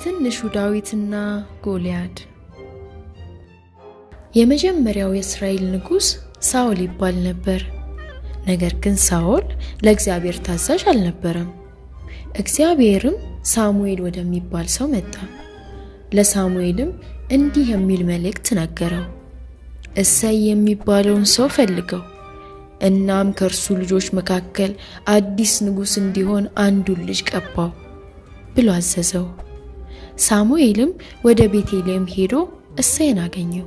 ትንሹ ዳዊትና ጎልያድ። የመጀመሪያው የእስራኤል ንጉስ ሳኦል ይባል ነበር። ነገር ግን ሳኦል ለእግዚአብሔር ታዛዥ አልነበረም። እግዚአብሔርም ሳሙኤል ወደሚባል ሰው መጣ። ለሳሙኤልም እንዲህ የሚል መልእክት ነገረው። እሰይ የሚባለውን ሰው ፈልገው፣ እናም ከእርሱ ልጆች መካከል አዲስ ንጉስ እንዲሆን አንዱን ልጅ ቀባው ብሎ አዘዘው። ሳሙኤልም ወደ ቤቴልሔም ሄዶ እሰይን አገኘው።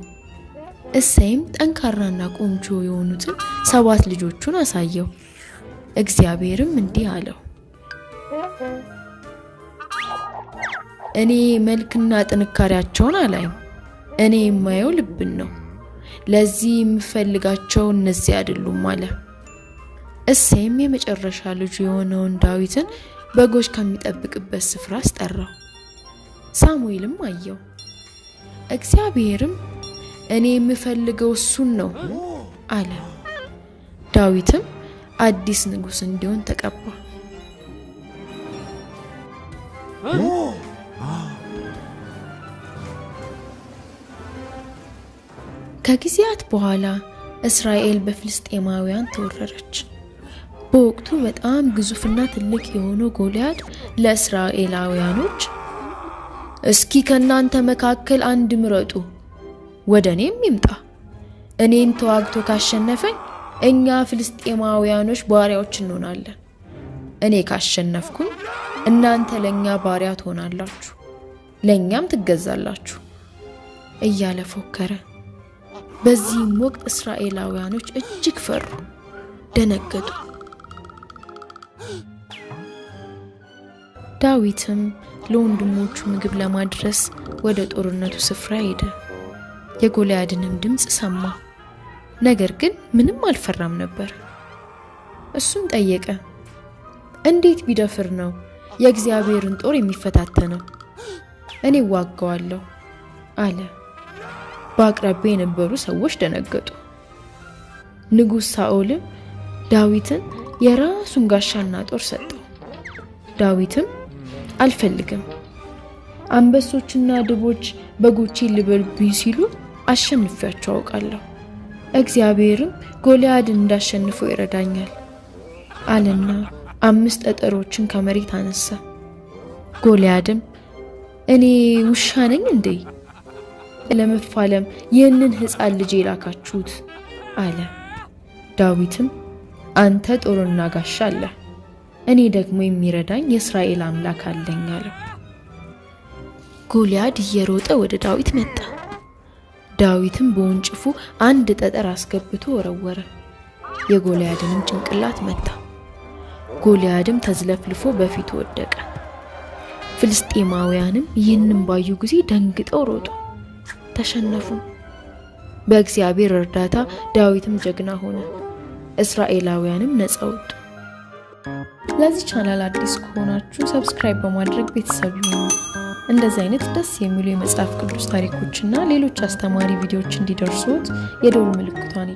እሰይም ጠንካራና ቆንጆ የሆኑትን 7 ልጆቹን አሳየው። እግዚአብሔርም እንዲህ አለው፣ እኔ መልክና ጥንካሬያቸውን አላይም፣ እኔ የማየው ልብን ነው። ለዚህ የምፈልጋቸው እነዚህ አይደሉም አለ። እሰይም የመጨረሻ ልጁ የሆነውን ዳዊትን በጎች ከሚጠብቅበት ስፍራ አስጠራው። ሳሙኤልም አየው። እግዚአብሔርም እኔ የምፈልገው እሱን ነው አለ። ዳዊትም አዲስ ንጉስ እንዲሆን ተቀባ። ከጊዜያት በኋላ እስራኤል በፍልስጤማውያን ተወረረች። በወቅቱ በጣም ግዙፍና ትልቅ የሆነው ጎልያድ ለእስራኤላውያኖች እስኪ ከናንተ መካከል አንድ ምረጡ፣ ወደ እኔም ይምጣ። እኔን ተዋግቶ ካሸነፈኝ እኛ ፍልስጤማውያኖች ባሪያዎች እንሆናለን። እኔ ካሸነፍኩኝ እናንተ ለኛ ባሪያ ትሆናላችሁ፣ ለኛም ትገዛላችሁ እያለ ፎከረ። በዚህም ወቅት እስራኤላውያኖች እጅግ ፈሩ፣ ደነገጡ። ዳዊትም ለወንድሞቹ ምግብ ለማድረስ ወደ ጦርነቱ ስፍራ ሄደ። የጎልያድንም ድምጽ ሰማ፣ ነገር ግን ምንም አልፈራም ነበር። እሱም ጠየቀ፣ እንዴት ቢደፍር ነው የእግዚአብሔርን ጦር የሚፈታተነው? እኔ ዋጋዋለሁ አለ። በአቅራቢያ የነበሩ ሰዎች ደነገጡ። ንጉስ ሳኦልም ዳዊትን የራሱን ጋሻና ጦር ሰጠው። ዳዊትም አልፈልግም፣ አንበሶችና ድቦች በጎቼን ሊበሉብኝ ሲሉ አሸንፊያቸው አውቃለሁ። እግዚአብሔርም ጎልያድን እንዳሸንፈው ይረዳኛል አለና 5 ጠጠሮችን ከመሬት አነሳ። ጎልያድም እኔ ውሻ ነኝ እንዴ ለመፋለም ይህንን ሕፃን ልጅ ላካችሁት አለ። ዳዊትም አንተ ጦርና ጋሻ አለ፣ እኔ ደግሞ የሚረዳኝ የእስራኤል አምላክ አለኝ አለው። ጎልያድ እየሮጠ ወደ ዳዊት መጣ። ዳዊትም በወንጭፉ 1 ጠጠር አስገብቶ ወረወረ፣ የጎልያድንም ጭንቅላት መታ። ጎልያድም ተዝለፍልፎ በፊቱ ወደቀ። ፍልስጤማውያንም ይህንን ባዩ ጊዜ ደንግጠው ሮጡ፣ ተሸነፉ። በእግዚአብሔር እርዳታ ዳዊትም ጀግና ሆነ፣ እስራኤላውያንም ነፃ ወጡ። ለዚህ ቻናል አዲስ ከሆናችሁ ሰብስክራይብ በማድረግ ቤተሰብ ይሁኑ። እንደዚህ አይነት ደስ የሚሉ የመጽሐፍ ቅዱስ ታሪኮችና ሌሎች አስተማሪ ቪዲዮዎች እንዲደርሱት የደወል ምልክቷን